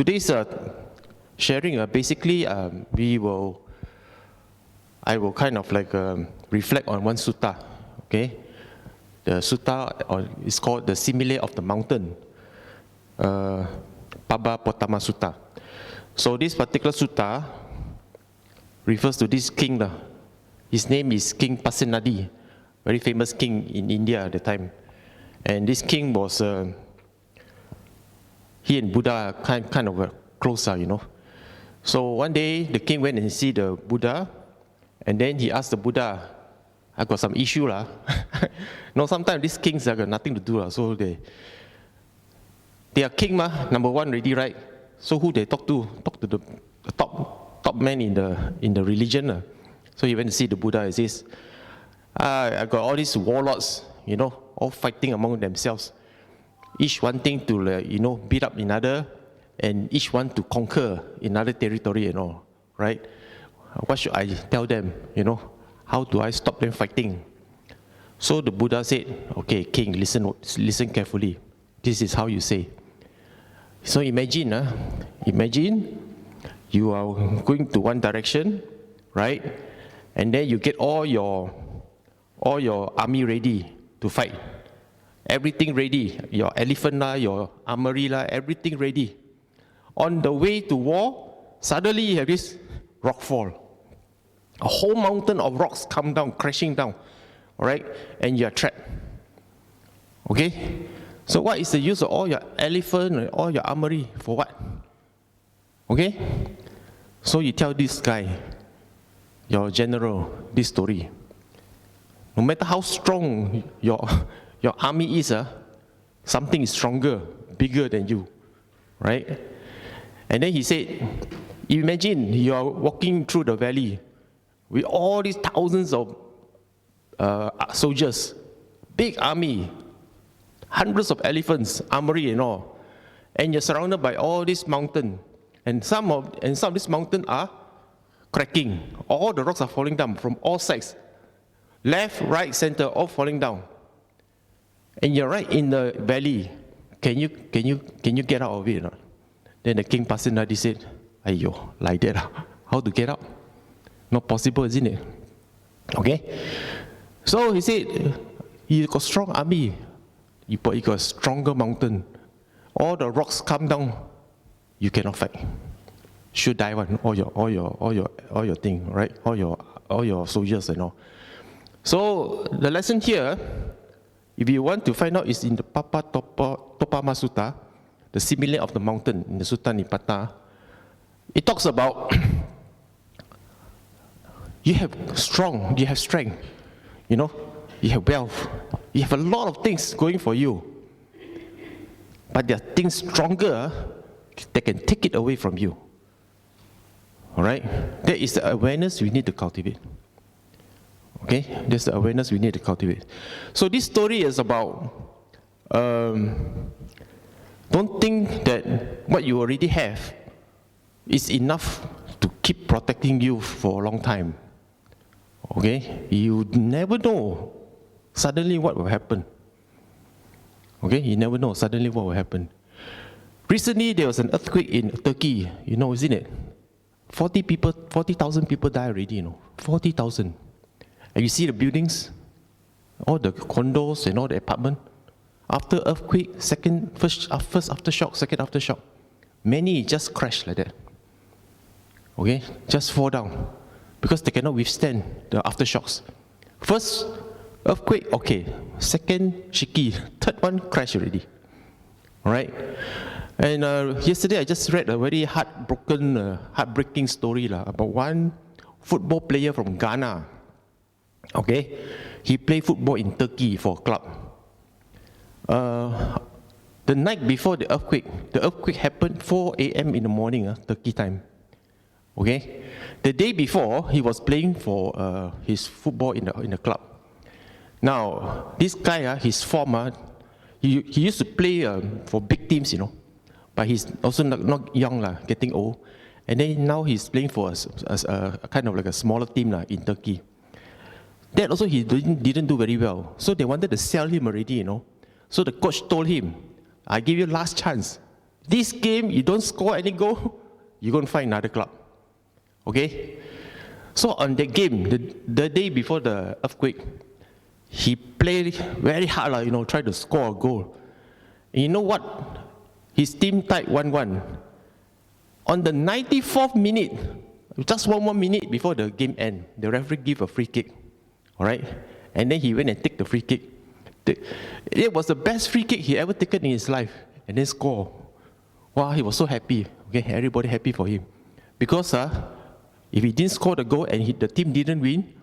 today's sharing, basically, I will kind of like reflect on one sutta, okay? The sutta is called the Simile of the Mountain, Pabapotama Sutta. So this particular sutta refers to this king. His name is King Pasenadi, very famous king in India at the time. And this king was, he and Buddha kind of close, you know. So one day the king went and see the Buddha, and then he asked the Buddha, I got some issue lah. No, sometimes these kings have got nothing to do lah. So they are king number one already, right? So who they talk to? Talk to the top man in the religion. So he went to see the Buddha. He says, I got all these warlords, you know, all fighting among themselves, each wanting to you know, beat up another, and each want to conquer another territory and all, right? What should I tell them? You know, how do I stop them fighting? So the Buddha said, okay, king, listen carefully. This is how you say. So imagine you are going to one direction, right? And then you get all your army ready to fight. Everything ready. Your elephant your armory everything ready. On the way to war, suddenly you have this rock fall. A whole mountain of rocks come down, crashing down, all right? And you are trapped. Okay? So what is the use of all your elephant and all your armory? For what? Okay? So you tell this guy, your general, this story. No matter how strong your army is, something is stronger, bigger than you, right? And then he said, imagine you are walking through the valley with all these thousands of soldiers, big army, hundreds of elephants, armory and all, and you're surrounded by all these mountains, and some of these mountains are cracking. All the rocks are falling down from all sides, left, right, center, all falling down. And you're right in the valley. Can you get out of it or not? Then the king Pasenadi said, "Ayo, like that, how to get out? Not possible, isn't it?" Okay. So he said, "You got strong army. You got a stronger mountain. All the rocks come down. You cannot fight. Should die one. All your thing, right? All your soldiers and all." So the lesson here, if you want to find out, is in the Pabapotama Sutta, the Simile of the Mountain in the Sutta Nipata. It talks about you have strength, you know, you have wealth, you have a lot of things going for you. But there are things stronger that can take it away from you. All right? That is the awareness we need to cultivate. Okay? That's the awareness we need to cultivate. So this story is about, don't think that what you already have is enough to keep protecting you for a long time. Okay? You never know suddenly what will happen. Okay? You never know suddenly what will happen. Recently, there was an earthquake in Turkey, you know, isn't it? 40,000 people died already, you know. 40,000. And you see the buildings, all the condos and all the apartments. After earthquake, first aftershock, second aftershock. Many just crash like that. Okay? Just fall down. Because they cannot withstand the aftershocks. First earthquake, okay. Second, shaky. Third one, crash already. Alright? And yesterday I just read a very heartbreaking story about one football player from Ghana. Okay? He played football in Turkey for a club. The night before the earthquake happened 4 a.m. in the morning, Turkey time. Okay? The day before, he was playing for his football in the club. Now, this guy, his form, he used to play for big teams, you know. But he's also not young, getting old. And then now he's playing for a kind of like a smaller team in Turkey. That also he didn't do very well. So they wanted to sell him already, you know. So the coach told him, I give you last chance. This game, you don't score any goal, you're going to find another club. Okay? So on that game, the day before the earthquake, he played very hard, tried to score a goal. And you know what? His team tied 1-1. On the 94th minute, just one more minute before the game end, the referee gave a free kick. All right? And then he went and took the free kick. It was the best free kick he ever taken in his life. And then score. Wow, he was so happy. Okay, everybody happy for him. Because if he didn't score the goal and the team didn't win,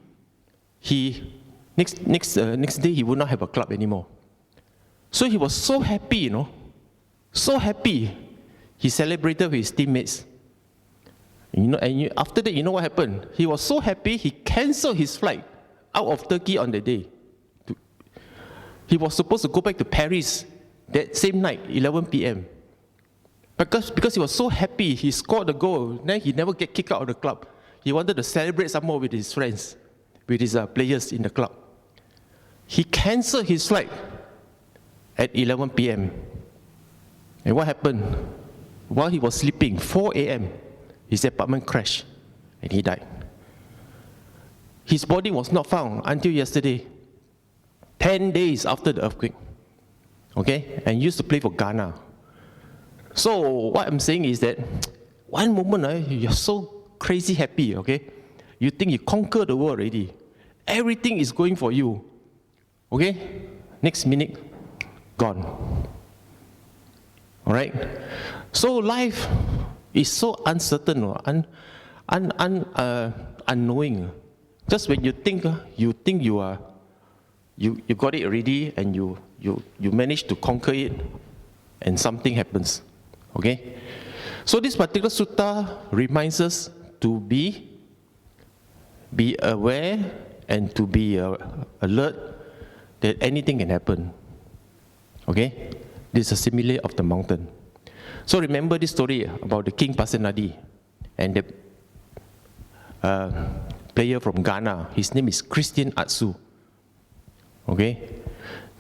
next day he would not have a club anymore. So he was so happy, so happy. He celebrated with his teammates. After that, you know what happened? He was so happy, he cancelled his flight out of Turkey on the day. He was supposed to go back to Paris that same night, 11 p.m. Because he was so happy, he scored the goal. Then he never get kicked out of the club. He wanted to celebrate some more with his friends, with his players in the club. He cancelled his flight at 11 p.m. And what happened? While he was sleeping, 4 a.m., his apartment crashed and he died. His body was not found until yesterday, 10 days after the earthquake. Okay? And used to play for Ghana. So what I'm saying is that one moment you're so crazy happy, okay? You think you conquered the world already. Everything is going for you. Okay? Next minute, gone. All right? So life is so uncertain, unknowing. Just when you think you got it already and you manage to conquer it, and something happens. Okay? So this particular sutta reminds us to be aware and to be alert that anything can happen. Okay? This is a simile of the mountain. So remember this story about the King Pasenadi and the player from Ghana. His name is Christian Atsu. Okay?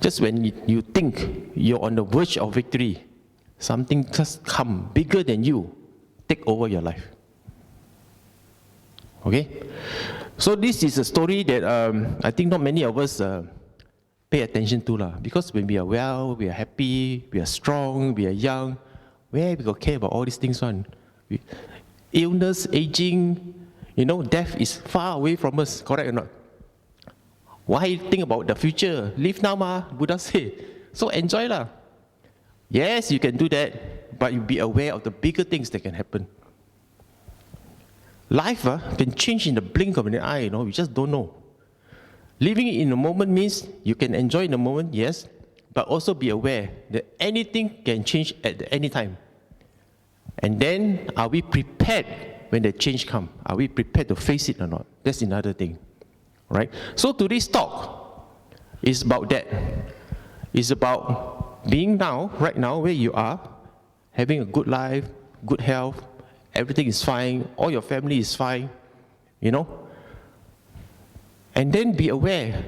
Just when you think you're on the verge of victory, something just come bigger than you, take over your life. Okay? So this is a story that I think not many of us pay attention to, because when we are well, we are happy, we are strong, we are young, where we got care about all these things one? Illness, aging, death is far away from us, correct or not? Why think about the future? Live now, Buddha said. So enjoy lah. Yes, you can do that, but you be aware of the bigger things that can happen. Life can change in the blink of an eye, you just don't know. Living in the moment means you can enjoy in the moment, yes, but also be aware that anything can change at any time. And then, are we prepared when the change comes? Are we prepared to face it or not? That's another thing, right? So today's talk is about that. It's about being now, right now, where you are, having a good life, good health, everything is fine, all your family is fine, And then be aware,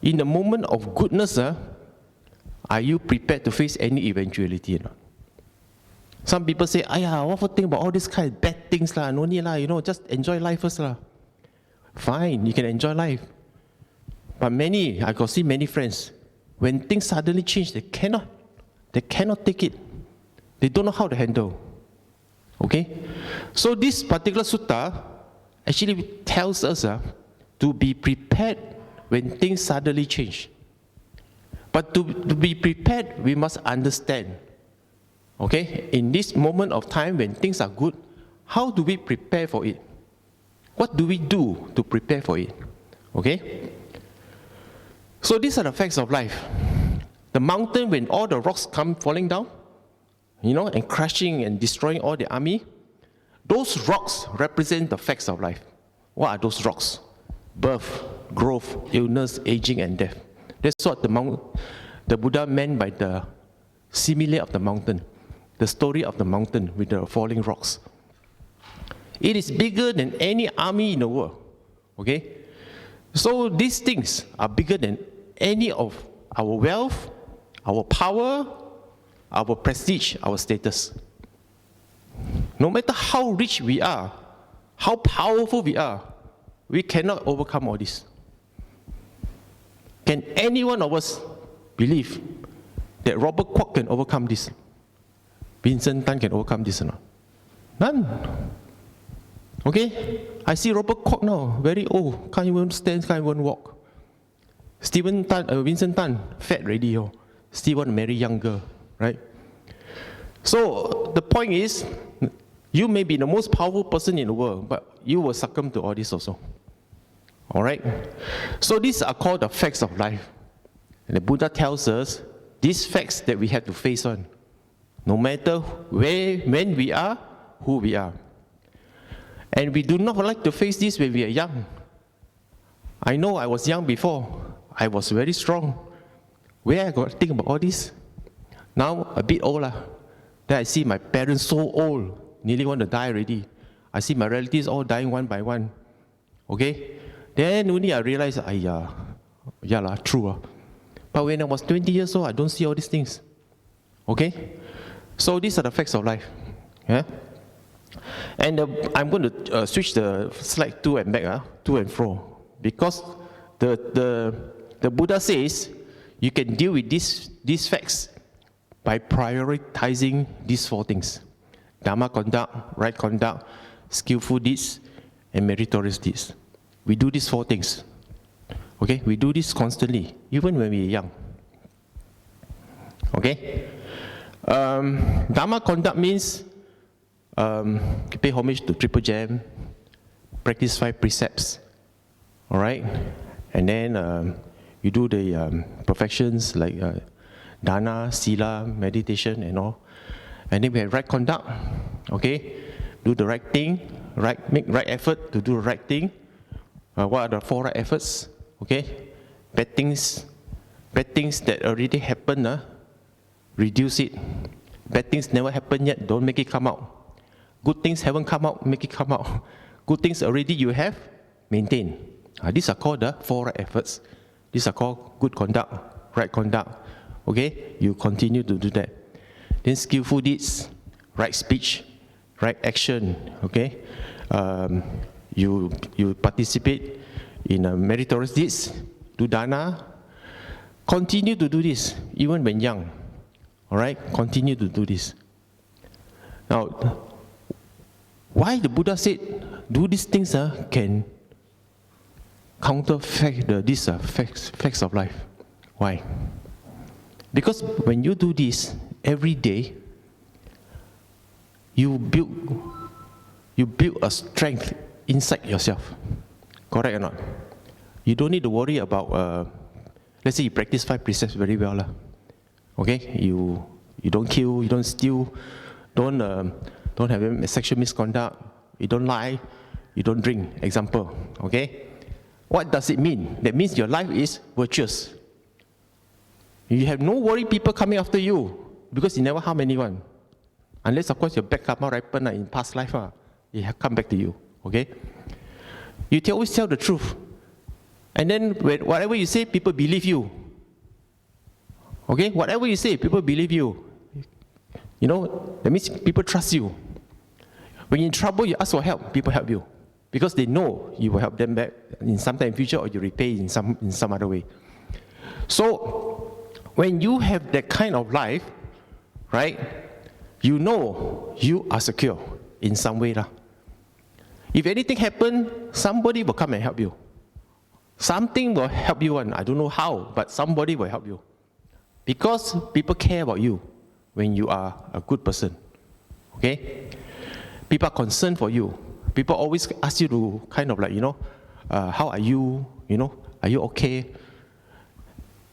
in the moment of goodness, are you prepared to face any eventuality or not? Some people say, what for think about all these kind of bad things no need just enjoy life first Fine, you can enjoy life. But I got see many friends, when things suddenly change, they cannot take it. They don't know how to handle. Okay? So this particular sutta actually tells us to be prepared when things suddenly change. But to be prepared, we must understand. Okay? In this moment of time when things are good, how do we prepare for it? What do we do to prepare for it? Okay? So these are the facts of life. The mountain, when all the rocks come falling down, and crashing and destroying all the army, those rocks represent the facts of life. What are those rocks? Birth, growth, illness, aging, and death. That's what the Buddha meant by the simile of the mountain, the story of the mountain with the falling rocks. It is bigger than any army in the world. Okay? So these things are bigger than any of our wealth, our power, our prestige, our status. No matter how rich we are, how powerful we are, we cannot overcome all this. Can any one of us believe that Robert Kwok can overcome this? Vincent Tan can overcome this or not? None. Okay? I see Robert Kwok now, very old, can't even stand, can't even walk. Vincent Tan, fat already, still want to marry young girl, right? So the point is, you may be the most powerful person in the world, but you will succumb to all this also. All right? So these are called the facts of life. And the Buddha tells us these facts that we have to face on, no matter where, when we are, who we are. And we do not like to face this when we are young. I know I was young before. I was very strong. Where I got to think about all this? Now, a bit older. Then I see my parents so old, nearly want to die already. I see my relatives all dying one by one. Okay? Then only I realized, yeah lah, true. But when I was 20 years old, I don't see all these things. Okay? So these are the facts of life. Yeah? And I'm going to switch the slide to and back, to and fro. Because the Buddha says you can deal with these facts by prioritizing these 4 things. Dharma contact, right conduct, skillful deeds, and meritorious deeds. We do these 4 things. Okay? We do this constantly, even when we're young. Okay? Dharma contact means pay homage to Triple Gem, practice 5 precepts. All right? And then you do the perfections like dana, sila, meditation, and all. And then we have right conduct. Okay? Do the right thing, make right effort to do the right thing. What are the 4 right efforts? Okay? Bad things that already happened, reduce it. Bad things never happened yet, don't make it come out. Good things haven't come out, make it come out. Good things already you have, maintain. These are called the 4 right efforts. These are called good conduct, right conduct. Okay? You continue to do that. Then skillful deeds, right speech, right action. Okay? You participate in meritorious deeds, do dana. Continue to do this, even when young. All right? Continue to do this. Now, why the Buddha said, do these things can counterfeit these facts of life? Why? Because when you do this every day, you build a strength inside yourself. Correct or not? You don't need to worry about, let's say you practice 5 precepts very well. Okay? You don't kill, you don't steal, don't have sexual misconduct, you don't lie, you don't drink, example. Okay? What does it mean? That means your life is virtuous. You have no worry people coming after you because you never harm anyone. Unless, of course, your bad karma ripened in past life, it have come back to you. Okay? You always tell the truth. And then whatever you say, people believe you. Okay? Whatever you say, people believe you. You know, that means people trust you. When you're in trouble, you ask for help, people help you. Because they know you will help them back in some time in future or you repay in some other way. So, when you have that kind of life, right, you know you are secure in some way. If anything happens, somebody will come and help you. Something will help you, and I don't know how, but somebody will help you. Because people care about you when you are a good person. Okay? People are concerned for you. People always ask you to kind of like, how are you? Are you okay?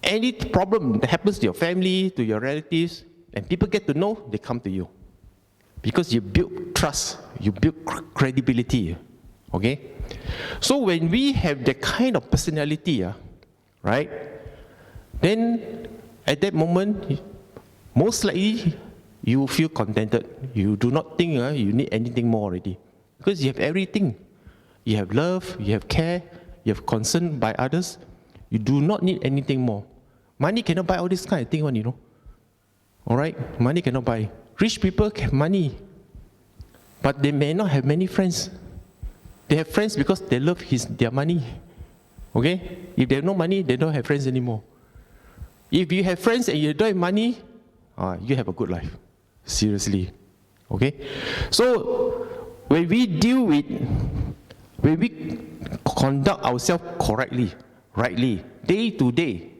Any problem that happens to your family, to your relatives, and people get to know, they come to you. Because you build trust, you build credibility. Okay? So when we have that kind of personality, right, then at that moment, most likely you feel contented. You do not think you need anything more already. Because you have everything. You have love, you have care, you have concern by others. You do not need anything more. Money cannot buy all this kind of thing, All right? Money cannot buy. Rich people have money, but they may not have many friends. They have friends because they love their money. Okay? If they have no money, they don't have friends anymore. If you have friends and you don't have money, you have a good life. Seriously. Okay? So, when we conduct ourselves correctly, rightly, day to day,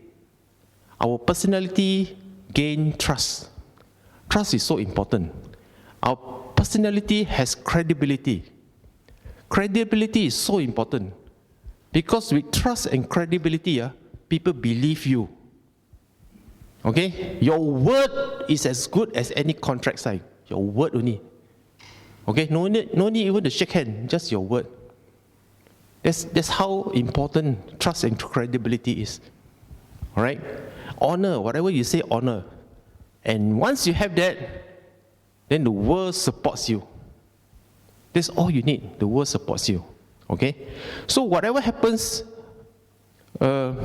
our personality gain trust. Trust is so important. Our personality has credibility. Credibility is so important. Because with trust and credibility, people believe you. Okay? Your word is as good as any contract sign. Your word only. Okay? No need even to shake hand, just your word. That's how important trust and credibility is. All right? Honor, whatever you say, honor. And once you have that, then the world supports you. That's all you need. The world supports you. Okay? So whatever happens, what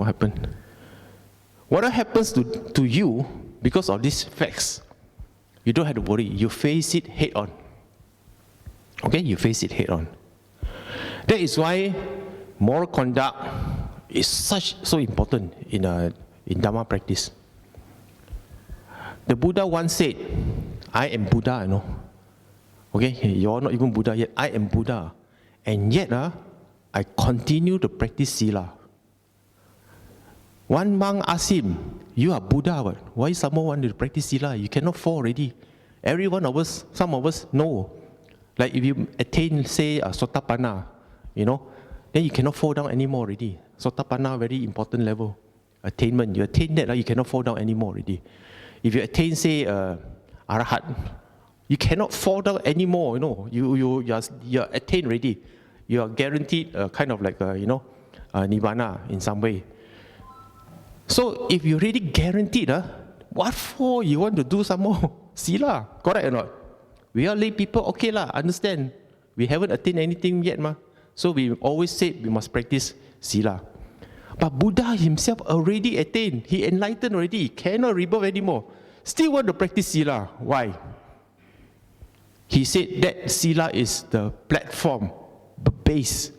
happened? Whatever happens to you because of these facts, you don't have to worry. You face it head on. Okay? You face it head on. That is why moral conduct is so important in Dharma practice. The Buddha once said, I am Buddha, you know. Okay, you're not even Buddha yet. I am Buddha. And yet, I continue to practice Sila. One monk asked him, you are Buddha, but why someone want to practice Sila? You cannot fall already. Every one of us, some of us know. Like if you attain, say, Sotapanna, you know, then you cannot fall down anymore already. Sotapanna, very important level. Attainment. You attain that, you cannot fall down anymore already. If you attain, say, Arahat, you cannot fall down anymore, you know. You're attained already. You are guaranteed kind of like, Nibbana in some way. So if you're really guaranteed, what for you want to do some more? Sila, correct or not? We are lay people, okay lah, understand. We haven't attained anything yet, ma. So we always say we must practice Sila. But Buddha himself already attained. He enlightened already. Cannot rebirth anymore. Still want to practice Sila. Why? He said that Sila is the platform, the base.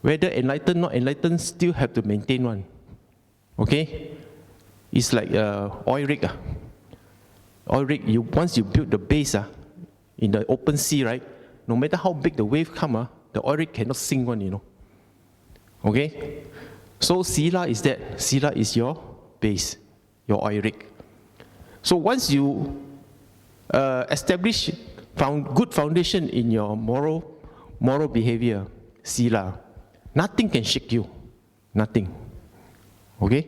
Whether enlightened or not enlightened, still have to maintain one. Okay? It's like oil rig. Oil rig, once you build the base in the open sea, right? No matter how big the wave come, the oil rig cannot sink one, you know. Okay? So Sila is that. Sila is your base, your oil rig. So once you establish good foundation in your moral behavior, Sila, nothing can shake you. Nothing. Okay?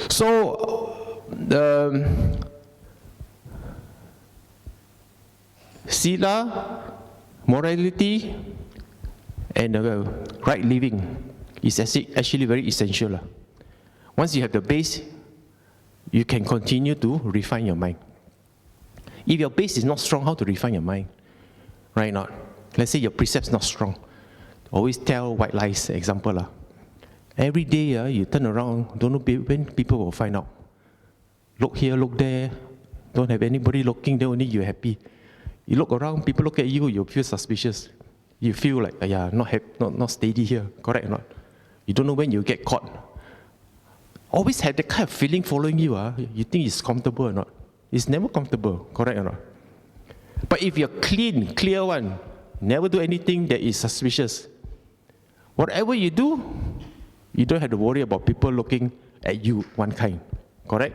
So Sila, morality, and right living is actually very essential. Once you have the base, you can continue to refine your mind. If your base is not strong, how to refine your mind? Right not? Let's say your precept's not strong. Always tell white lies, example. Every day you turn around, don't know when people will find out. Look here, look there, don't have anybody looking, then only you're happy. You look around, people look at you, you feel suspicious. You feel like, not steady here, correct or not? You don't know when you get caught. Always have that kind of feeling following you. You think it's comfortable or not? It's never comfortable, correct or not? But if you're clear one, never do anything that is suspicious. Whatever you do, you don't have to worry about people looking at you one kind, correct?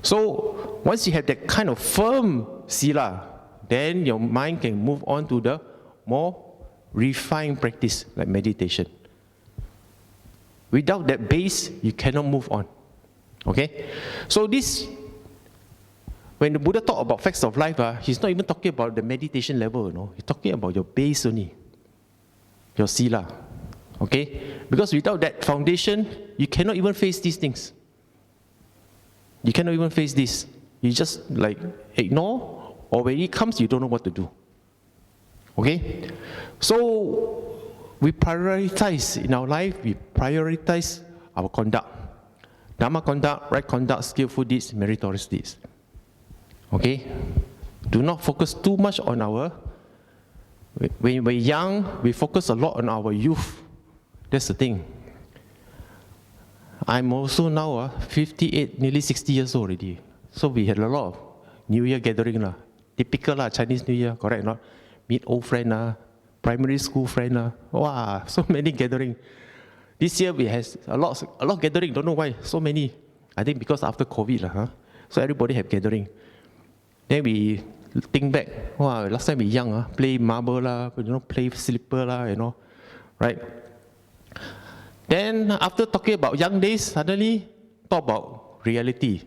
So once you have that kind of firm Sila, then your mind can move on to the more refined practice like meditation. Without that base, you cannot move on. Okay? So this, when the Buddha talk about facts of life, he's not even talking about the meditation level, you know. He's talking about your base only, your Sila. Okay? Because without that foundation, you cannot even face these things. You cannot even face this. You just like ignore, or when it comes, you don't know what to do. Okay? So we prioritize in our life, we prioritize our conduct. Dharma contact, right conduct, skillful deeds, meritorious deeds. Okay? Do not focus too much on our, when we're young, we focus a lot on our youth. That's the thing. I'm also now 58, nearly 60 years old already. So we had a lot of New Year gathering. Typical Chinese New Year, correct or not? Meet old friend, primary school friend. Wow, so many gathering. This year we had a lot gathering, don't know why, so many. I think because after COVID, so everybody have gathering. Then we think back, wow, last time we young, play marble, play slipper, right? Then after talking about young days, suddenly talk about reality.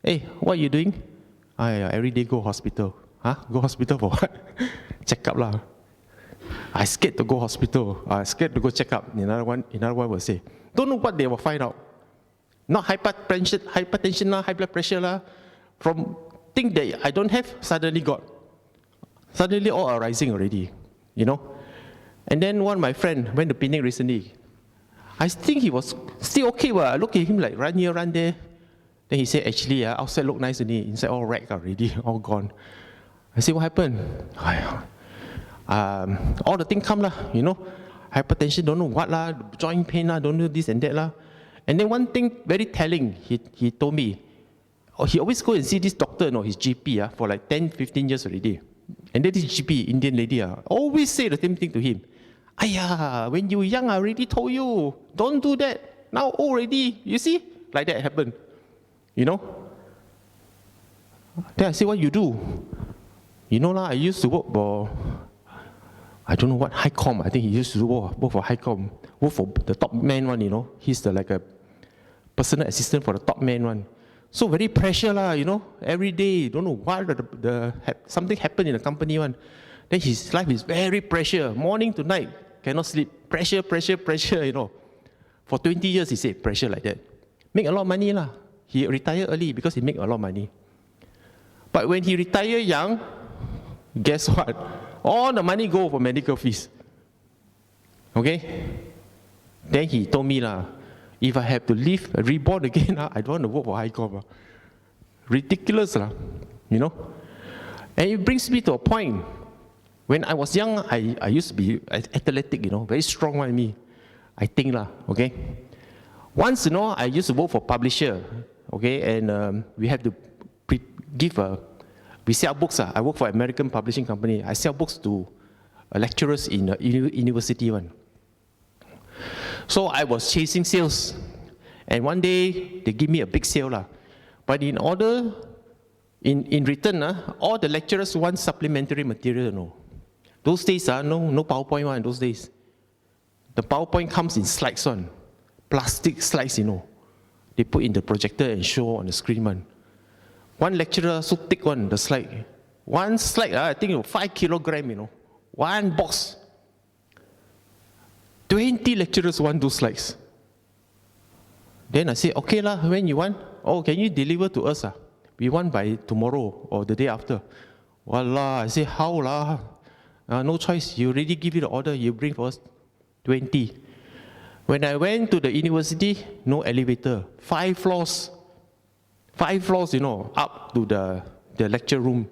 Hey, what are you doing? Every day go hospital. Go hospital for what? Check up lah. I scared to go hospital. I scared to go check up. Another one will say, don't know what they will find out. Not hypertension, high blood pressure from thing that I don't have, suddenly got. Suddenly all arising already, And then one of my friend went to Penang recently. I think he was still okay. I look at him like run here, run there. Then he said, actually, outside look nice only, inside all wrecked already, all gone. I said, what happened? All the things come hypertension, don't know what joint pain don't know this and that And then one thing very telling, he told me, he always go and see this doctor, his GP for like 10, 15 years already. And then this GP, Indian lady, always say the same thing to him. When you were young, I already told you, don't do that. Now already, you see, like that happened. Then I say, what you do? I used to work for, I don't know what, Highcom. I think he used to work for Highcom. Work for the top man one, He's like a personal assistant for the top man one. So very pressure every day, don't know what, something happened in the company one. Then his life is very pressure, morning to night, cannot sleep, pressure. For 20 years he said, pressure like that. Make a lot of money He retired early because he make a lot of money. But when he retired young, guess what? All the money go for medical fees. Okay? Then he told me if I have to live, reborn again, I don't want to work for Highcom. Ridiculous, And it brings me to a point. When I was young, I used to be athletic, very strong like me. I think, okay? Once, I used to work for publisher, okay? And we have to we sell books. I work for an American publishing company. I sell books to lecturers in university one. So I was chasing sales. And one day, they give me a big sale. But in return, all the lecturers want supplementary material. Those days, no PowerPoint one those days. The PowerPoint comes in slides one. Plastic slides, They put in the projector and show on the screen one. One lecturer, so thick one, the slide. One slide, I think 5 kilograms, One box. 20 lecturers want those slides. Then I say, okay when you want? Oh, can you deliver to us? We want by tomorrow or the day after. Wallah, I say, how no choice. You already give you the order, you bring for us 20. When I went to the university, no elevator. 5 floors. 5 floors, up to the lecture room.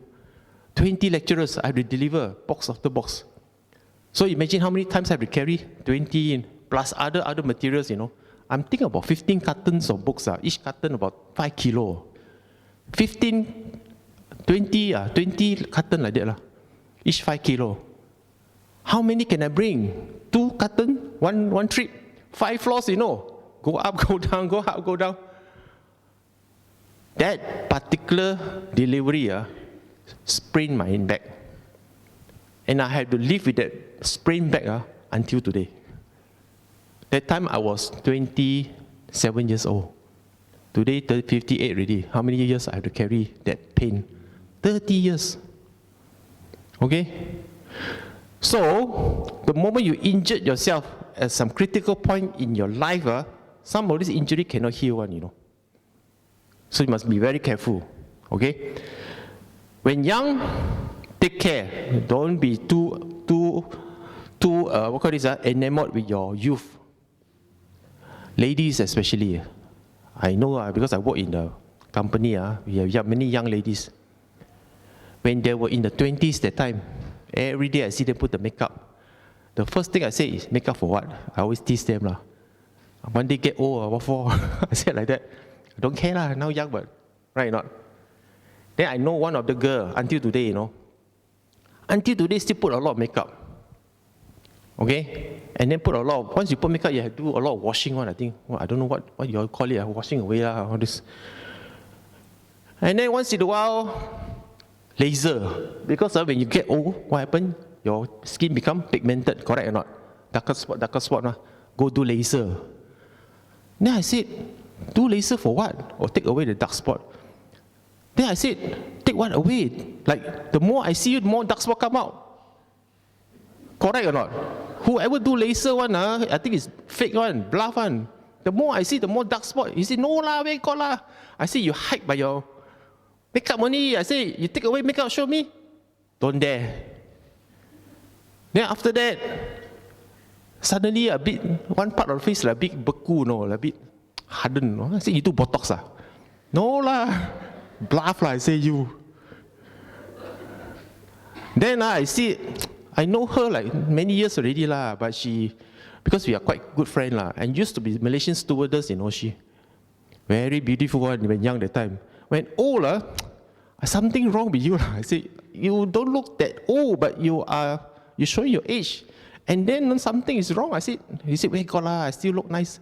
20 lecturers, I have to deliver box after box. So imagine how many times I have to carry 20 plus other materials, I'm thinking about 15 cartons of books, each carton about 5 kilo. 20 carton like that, each 5 kilo. How many can I bring? 2 carton, one trip, 5 floors, Go up, go down, go up, go down. That particular delivery sprained my back. And I had to live with that sprained back until today. That time I was 27 years old. Today, 58 already. How many years I have to carry that pain? 30 years. Okay? So, the moment you injured yourself at some critical point in your life, some of this injury cannot heal one, So you must be very careful. Okay? When young, take care. Don't be too enamored with your youth. Ladies especially. I know because I work in the company, we have many young ladies. When they were in the 20s that time, every day I see them put the makeup. The first thing I say is, makeup for what? I always tease them. One day get old, what for? I said like that. I don't care, now young, but right or not? Then I know one of the girl, until today, until today still put a lot of makeup. Okay? And then put a lot of, once you put makeup, you have to do a lot of washing I think. Well, I don't know what you all call it, washing away, all this. And then once in a while, laser. Because when you get old, what happens? Your skin become pigmented, correct or not? Darker spot, go do laser. Then I said, do laser for what? Or take away the dark spot. Then I said, take what away? Like, the more I see you, the more dark spot come out. Correct or not? Whoever do laser one, I think it's fake one, bluff one. The more I see, the more dark spot. He said, no lah, where got lah? I say, you hide by your makeup only. I say, you take away makeup, show me. Don't dare. Then after that, suddenly a bit, one part of the face like a bit beku, a bit hardened. I say, you do Botox No lah, bluff I say you. Then I see, I know her like many years already but she, because we are quite good friends and used to be Malaysian stewardess, she. Very beautiful one when young that time. When old, something wrong with you. I say, you don't look that old, but you're showing your age. And then something is wrong. I said, he said, where God I still look nice.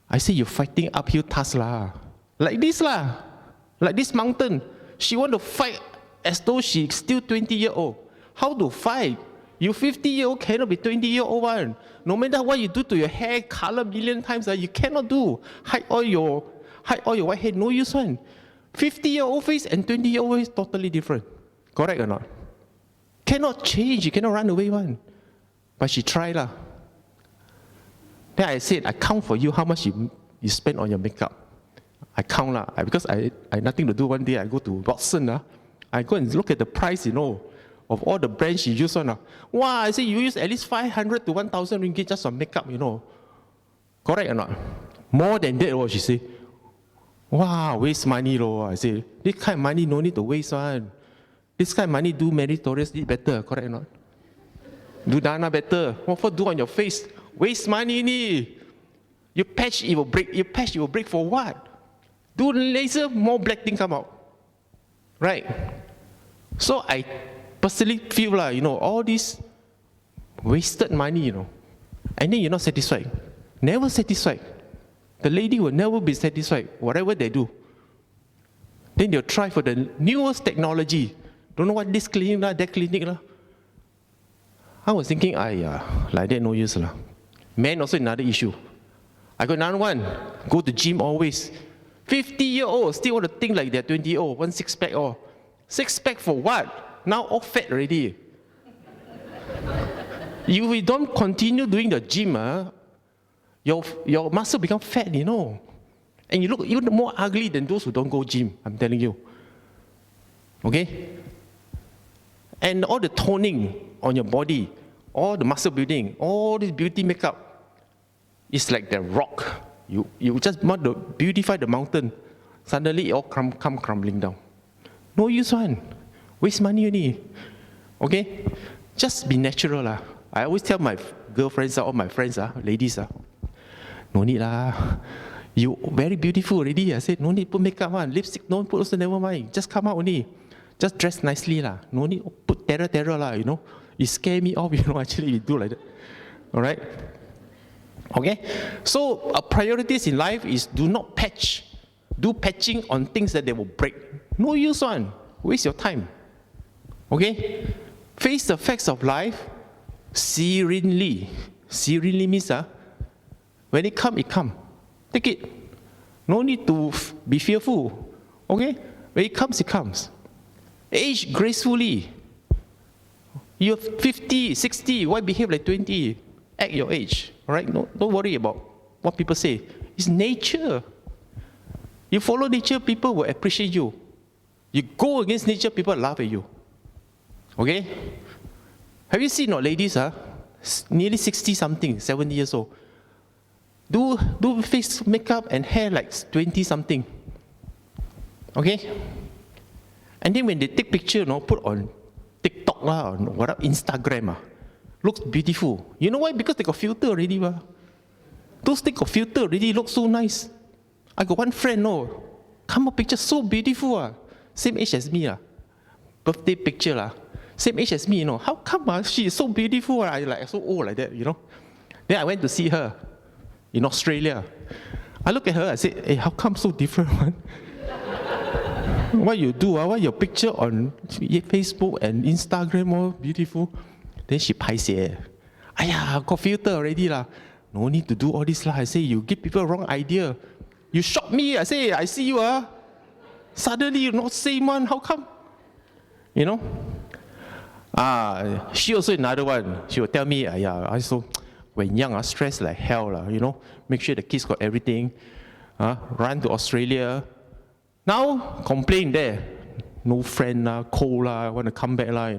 I said, you're fighting uphill task Like this like this mountain. She want to fight as though she's still 20-year-old. How to fight? You 50-year-old cannot be 20-year-old one. No matter what you do to your hair, color million times, you cannot do. Hide all your white hair, no use one. 50-year-old face and 20-year-old face totally different. Correct or not? Cannot change, you cannot run away one. But she tried Then I said, I count for you how much you spend on your makeup. I count because I had nothing to do. One day I go to Watson I go and look at the price, of all the brands she used on. Wow, I say you use at least 500 to 1,000 ringgit just on makeup, Correct or not? More than that, she say. Wow, waste money, I say, this kind of money no need to waste one. This kind of money do meritoriously better, correct or not? Do dana better. What for do on your face? Waste money ni. You patch, it will break. You patch, it will break for what? Do laser, more black thing come out. Right? So I personally feel all this wasted money, and then you're not satisfied. Never satisfied. The lady will never be satisfied, whatever they do. Then they'll try for the newest technology. Don't know what this clinic that clinic I was thinking, like that no use Men also another issue. I got another one. Go to gym always. 50-year-old still want to think like they're 20-year-old. One six-pack all. Six-pack for what? Now all fat already. You don't continue doing the gym, your muscle become fat, And you look even more ugly than those who don't go gym, I'm telling you. Okay? And all the toning on your body, all the muscle building, all this beauty makeup, it's like the rock. You just want to beautify the mountain. Suddenly it all come crumbling down. No use one. Waste money only. Okay? Just be natural I always tell my girlfriends, all my friends, ladies, no need You very beautiful already. I said, no need put makeup lipstick, no put also never mind. Just come out only. Just dress nicely No need put terror You scare me off, actually you do like that. Alright? Okay? So priorities in life is do not patch. Do patching on things that they will break. No use one. Waste your time. Okay? Face the facts of life serenely. Serenely means when it come, it come. Take it. No need to be fearful. Okay? When it comes, it comes. Age gracefully. You're 50, 60, why behave like 20? Act your age. Alright? No, don't worry about what people say. It's nature. You follow nature, people will appreciate you. You go against nature, people laugh at you. Okay? Have you seen ladies, nearly 60 something, 70 years old? do face makeup and hair like 20 something. Okay? And then when they take picture, put on TikTok or whatever, Instagram, looks beautiful. You know why? Because they got filter already. Those things got filter already, look so nice. I got one friend, come up picture so beautiful. Same age as me. Birthday picture. Same age as me, How come she is so beautiful? I like so old like that, Then I went to see her in Australia. I look at her, I said, hey, how come so different, man? What you do? Why your picture on Facebook and Instagram all beautiful? Then she paiseh. Aiya, got filter already lah. No need to do all this lah. I say, you give people wrong idea. You shock me. I say, I see you suddenly you're not same one. How come? She also another one. She will tell me, I so when young, stressed like hell lah. Make sure the kids got everything. Run to Australia. Now complain there. No friend lah, cold lah, want to come back lah.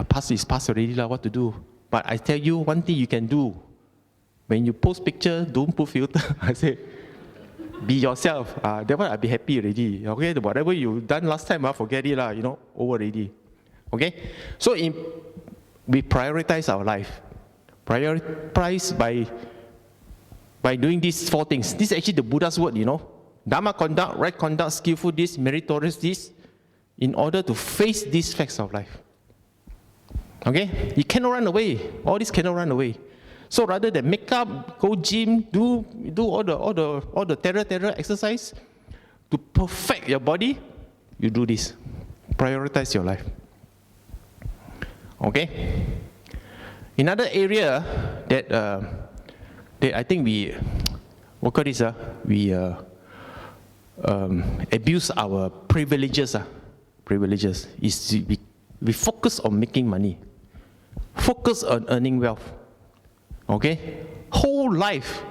Past is past already lah. What to do? But I tell you one thing you can do. When you post picture, don't put filter. I say, be yourself. That one I'll be happy already. Okay, whatever you done last time, forget it lah. Over already. Okay, so we prioritize our life. Prioritize by doing these 4 things. This is actually the Buddha's word. Dharma contact, right conduct, skillful this, meritorious this, in order to face these facts of life. Okay, you cannot run away. All this cannot run away. So rather than make up, go gym, do all the terror exercise to perfect your body, you do this. Prioritize your life. Okay. Another area that I think we abuse our privileges. Privileges is we focus on making money, focus on earning wealth. Okay, whole life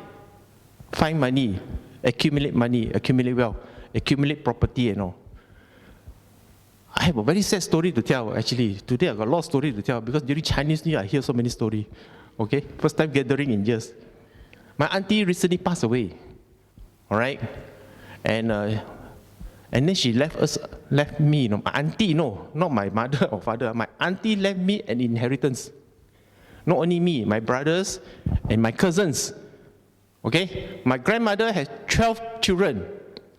find money, accumulate wealth, accumulate property and all. I have a very sad story to tell actually. Today I got a lot of stories to tell because during Chinese New Year I hear so many stories. Okay, first time gathering in years. My auntie recently passed away. All right, and then she left me. My auntie, not my mother or father. My auntie left me an inheritance. Not only me, my brothers and my cousins. Okay, my grandmother has 12 children,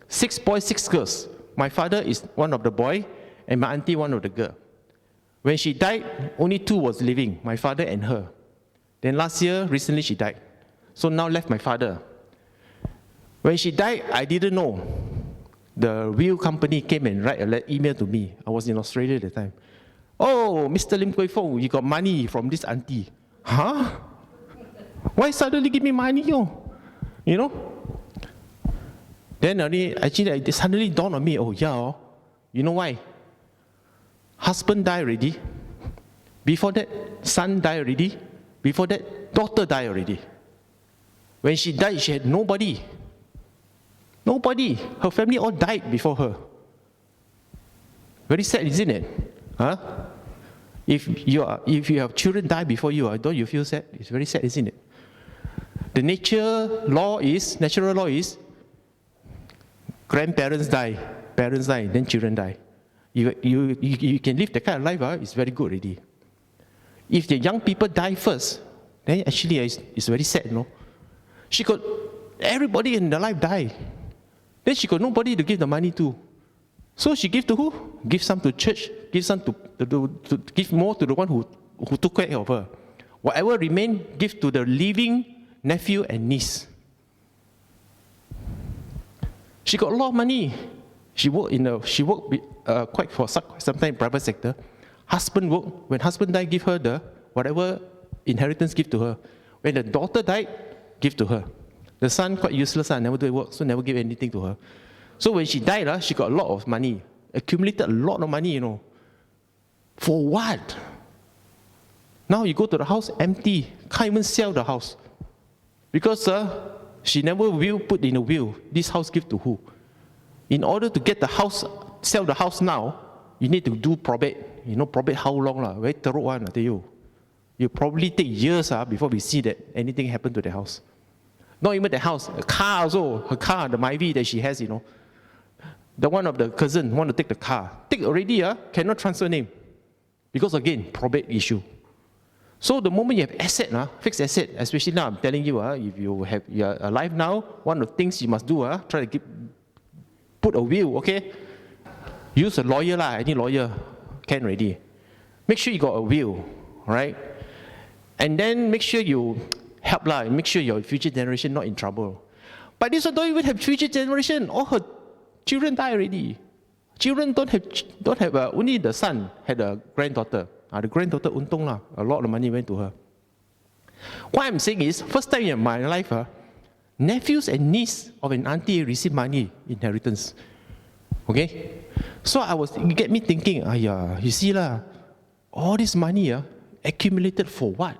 6 boys, 6 girls. My father is one of the boy, and my auntie one of the girl. When she died, only 2 was living, my father and her. Then recently she died. So now left my father. When she died, I didn't know. The will company came and write an email to me. I was in Australia at the time. Oh, Mr. Lim Kooi Fong, you got money from this auntie. Huh? Why suddenly give me money? Then it suddenly dawned on me, you know why? Husband died already. Before that, son died already. Before that, daughter died already. When she died, she had nobody. Nobody. Her family all died before her. Very sad, isn't it? Huh? If you have children die before you, don't you feel sad? It's very sad, isn't it? The natural law is grandparents die, parents die, then children die. You can live that kind of life, it's very good already. If the young people die first, then actually it's very sad, She got everybody in the life die. Then she got nobody to give the money to. So she give to who? Give some to church, give some to give more to the one who took care of her. Whatever remain, give to the living nephew and niece. She got a lot of money. She worked quite for some time in private sector. Husband worked. When husband died, give her the whatever inheritance, give to her. When the daughter died, give to her. The son quite useless, never do work, so never give anything to her. So when she died, she got a lot of money, accumulated a lot of money, For what? Now you go to the house empty, can't even sell the house. Because she never will put in a will, this house give to who? In order to get the house, sell the house now, you need to do probate. Probate how long? Very thorough one, I tell you. You probably take years before we see that anything happen to the house. Not even the house, a car also, her car, the Myvi that she has, The one of the cousin want to take the car. Take already, cannot transfer name. Because again, probate issue. So the moment you have asset, fixed asset, especially now I'm telling you, if you are alive now, one of the things you must do, try to put a will, okay? Use a lawyer, any lawyer can already. Make sure you got a will, right? And then make sure you help, make sure your future generation not in trouble. But this one don't even have future generation. All her children die already. Children don't have only the son had a granddaughter. The granddaughter untung lah. A lot of money went to her. What I'm saying is, first time in my life, nephews and niece of an auntie receive money, inheritance. Okay? So it get me thinking, you see lah, all this money accumulated for what?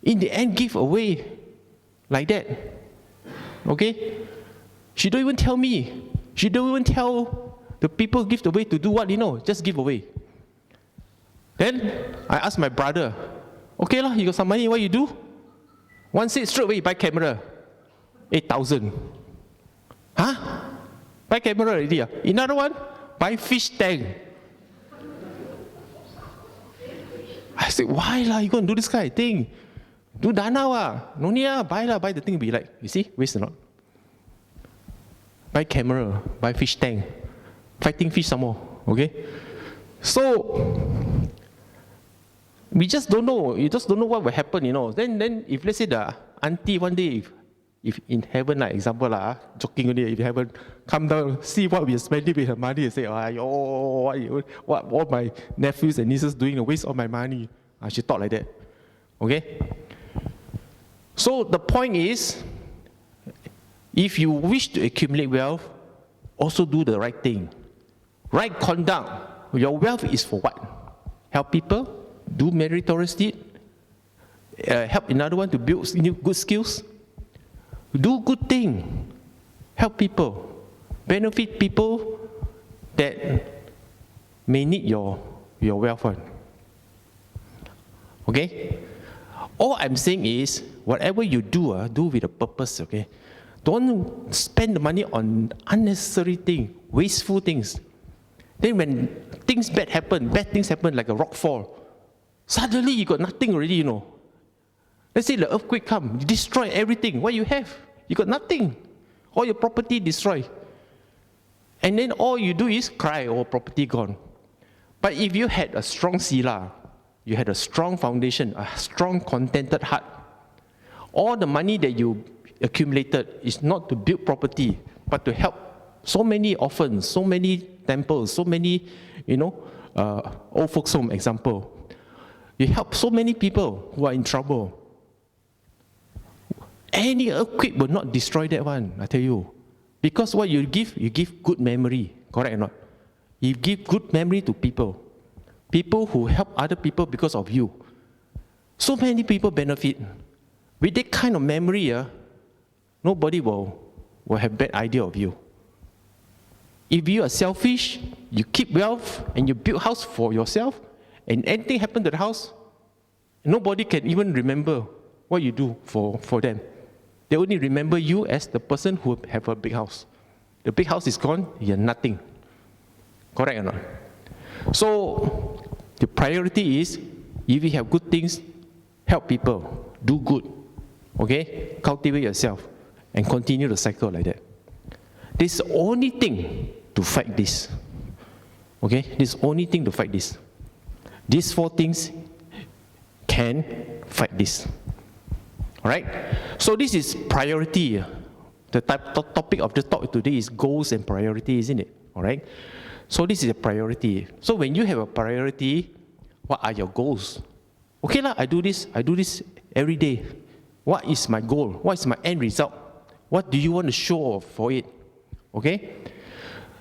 In the end, give away like that. Okay? She don't even tell me. She don't even tell the people give away to do what, just give away. Then I asked my brother, okay lah, you got some money, what you do? One said straight away, buy camera, 8,000. Huh? Buy camera already. Another one, buy fish tank. I said, why lah, you going to do this kind of thing? Do dana no need buy the thing, be like, you see, waste or not? Buy camera, buy fish tank, fighting fish some more, okay? So, we just don't know. You just don't know what will happen, Then if let's say the auntie one day, if in heaven, example, joking only, if heaven come down, see what we are spending with her money, and say, what all my nephews and nieces doing, a waste of my money. She thought like that. Okay? So the point is, if you wish to accumulate wealth, also do the right thing. Right conduct. Your wealth is for what? Help people. Do meritorious deed, help another one to build new good skills, do good thing, help people, benefit people that may need your wealth. Okay? All I'm saying is, whatever you do, do with a purpose, okay? Don't spend the money on unnecessary things, wasteful things. Then when bad things happen like a rock fall, suddenly you got nothing already, Let's say the earthquake come, you destroy everything. What you have? You got nothing. All your property destroyed. And then all you do is cry, property gone. But if you had a strong sila, you had a strong foundation, a strong contented heart, all the money that you accumulated is not to build property, but to help so many orphans, so many temples, so many, old folks home, example. You help so many people who are in trouble. Any earthquake will not destroy that one, I tell you. Because what you give good memory, correct or not? You give good memory to people. People who help other people because of you. So many people benefit. With that kind of memory, nobody will have bad idea of you. If you are selfish, you keep wealth and you build house for yourself, and anything happen to the house, nobody can even remember what you do for them. They only remember you as the person who have a big house. The big house is gone, you have nothing. Correct or not? So, the priority is, if you have good things, help people, do good. Okay? Cultivate yourself and continue the cycle like that. This is the only thing to fight this. Okay? This is the only thing to fight this. These four things can fight this. Alright? So this is priority. The topic of the talk today is goals and priority, isn't it? Alright? So this is a priority. So when you have a priority, what are your goals? Okay lah, I do this every day. What is my goal? What is my end result? What do you want to show off for it? Okay?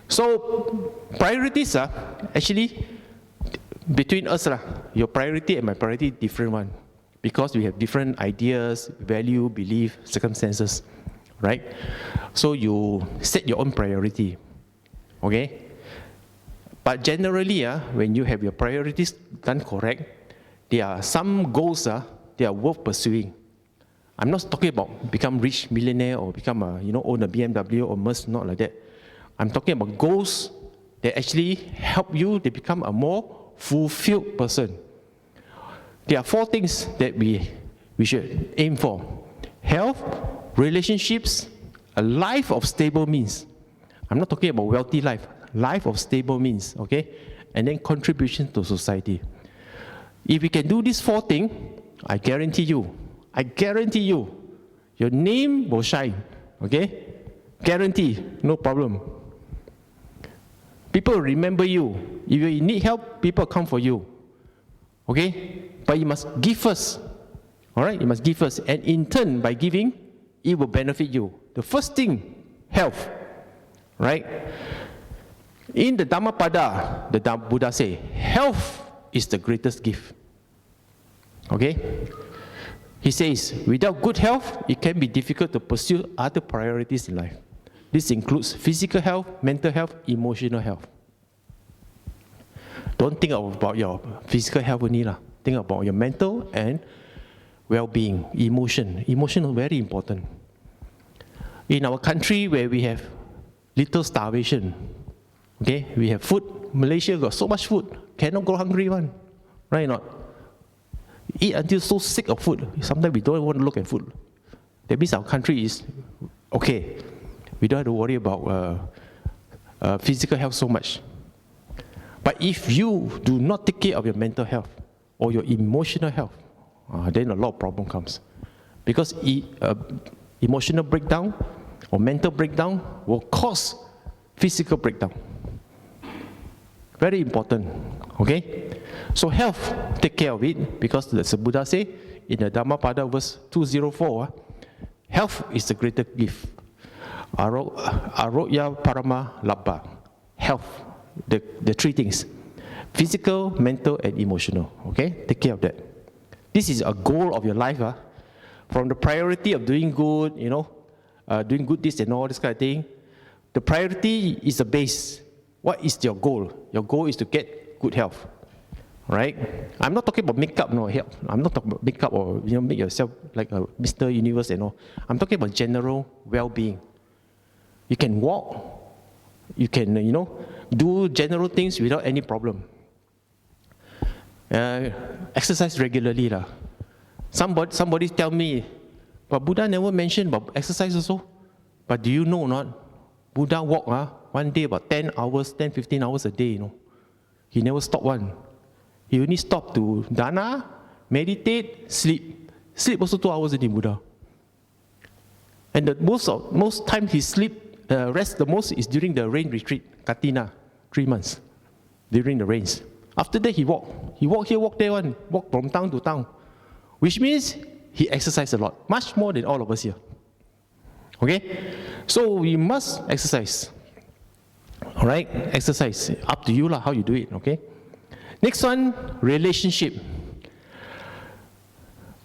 So priorities are actually between us, your priority and my priority different one. Because we have different ideas, value, belief, circumstances, right? So you set your own priority, okay? But generally, when you have your priorities done correct, there are some goals they are worth pursuing. I'm not talking about become rich millionaire or become own a BMW or Merc, not like that. I'm talking about goals that actually help you to become a more fulfilled person. There are 4 things that we should aim for: health, relationships, a life of stable means. I'm not talking about wealthy life of stable means, okay? And then contribution to society. If we can do these 4 things, I guarantee you, your name will shine, okay? Guarantee, no problem. People remember you. If you need help, people come for you, okay? But you must give first, all right? You must give first. And in turn, by giving, it will benefit you. The first thing, health, right? In the Dhammapada, the Buddha say, health is the greatest gift. Okay? He says, without good health, it can be difficult to pursue other priorities in life. This includes physical health, mental health, emotional health. Don't think about your physical health only. Think about your mental and well-being, emotion. Emotion is very important. In our country where we have little starvation, okay, we have food. Malaysia got so much food, cannot go hungry one, right or not? Eat until so sick of food. Sometimes we don't want to look at food. That means our country is okay. We don't have to worry about physical health so much. But if you do not take care of your mental health or your emotional health, then a lot of problem comes. Because emotional breakdown or mental breakdown will cause physical breakdown. Very important, okay? So health, take care of it, because the Buddha say in the Dhammapada verse 204, health is the greatest gift. Arogya Parama Labha. Health, the 3 things: physical, mental, and emotional. Okay, take care of that. This is a goal of your life. From the priority of doing good, doing good deeds and all this kind of thing. The priority is the base. What is your goal? Your goal is to get good health. Right? I'm not talking about makeup, no health. I'm not talking about makeup or make yourself like a Mr. Universe and all. I'm talking about general well-being. You can walk. You can, do general things without any problem. Exercise regularly. Somebody tell me, but Buddha never mentioned about exercise also. But do you know or not? Buddha walk one day about 10 hours, 10, 15 hours a day. He never stopped one. He only stopped to dana, meditate, sleep. Sleep also 2 hours a day, Buddha. And the most time he sleep, rest the most is during the rain retreat, Katina, 3 months, during the rains. After that, he walk. He walk here, walk there, walk from town to town. Which means he exercised a lot, much more than all of us here. Okay? So we must exercise. All right? Exercise. Up to you how you do it, okay? Next one, relationship.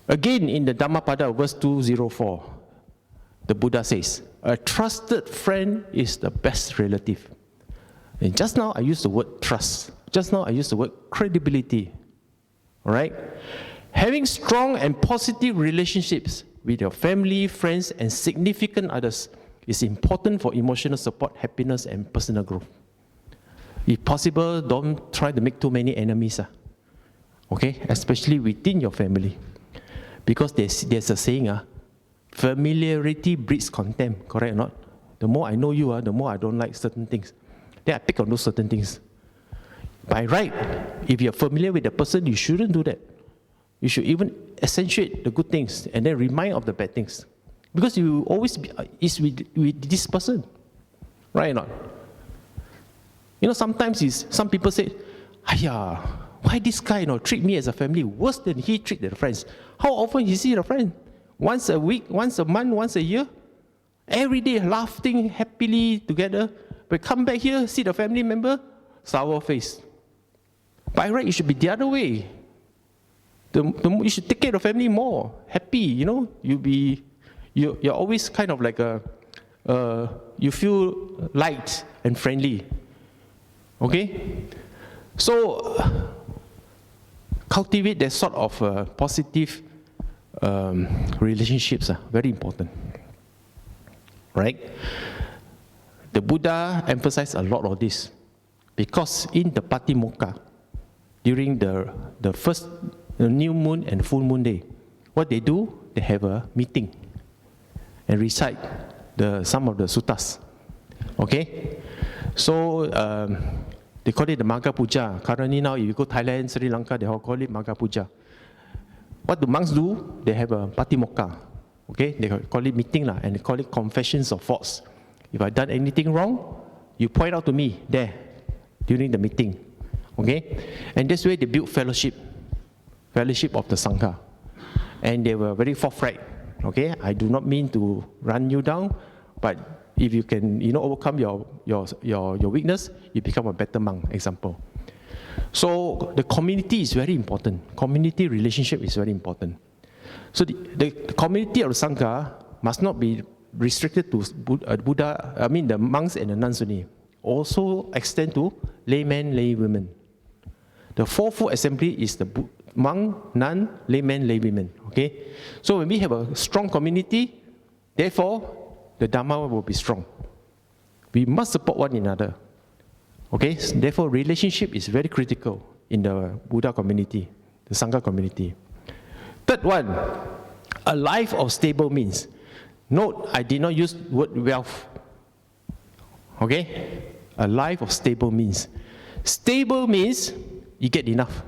Again, in the Dhammapada, verse 204, the Buddha says, a trusted friend is the best relative. And just now, I used the word trust. Just now, I used the word credibility. All right? Having strong and positive relationships with your family, friends, and significant others is important for emotional support, happiness, and personal growth. If possible, don't try to make too many enemies. Okay? Especially within your family. Because there's a saying, familiarity breeds contempt. Correct or not? The more I know you, the more I don't like certain things. Then I pick on those certain things. By right, if you're familiar with the person, you shouldn't do that. You should even accentuate the good things and then remind of the bad things. Because you always is with this person. Right or not? Sometimes some people say, why this guy treat me as a family worse than he treat the friends? How often he see the friend? Once a week, once a month, once a year? Every day laughing happily together. But come back here, see the family member, sour face. By right, it should be the other way. You should take care of the family more. Happy, you're always kind of like you feel light and friendly. Okay? So, cultivate that sort of positive relationships are very important, right? The Buddha emphasized a lot of this because in the Patimokkha, during the first new moon and full moon day, what they do, they have a meeting and recite some of the suttas. Okay? So they call it the Magga Puja. Currently now, if you go Thailand, Sri Lanka, they all call it Magga Puja. What the monks do, they have a Patimokkha. Okay? They call it meeting and they call it confessions of faults. If I've done anything wrong, you point out to me there during the meeting. Okay? And this way they build fellowship of the Sangha. And they were very forthright. Okay? I do not mean to run you down, but if you can, overcome your weakness, you become a better monk, example. So the community is very important. Community relationship is very important. So the community of the Sangha must not be restricted to the monks and the nuns only. Also extend to laymen, laywomen. The fourfold assembly is the monk, nun, laymen, laywomen. Okay? So when we have a strong community, therefore, the Dhamma will be strong. We must support one another. Okay? Therefore, relationship is very critical in the Buddha community, the Sangha community. Third one, a life of stable means. Note, I did not use the word wealth. Okay? A life of stable means. Stable means you get enough.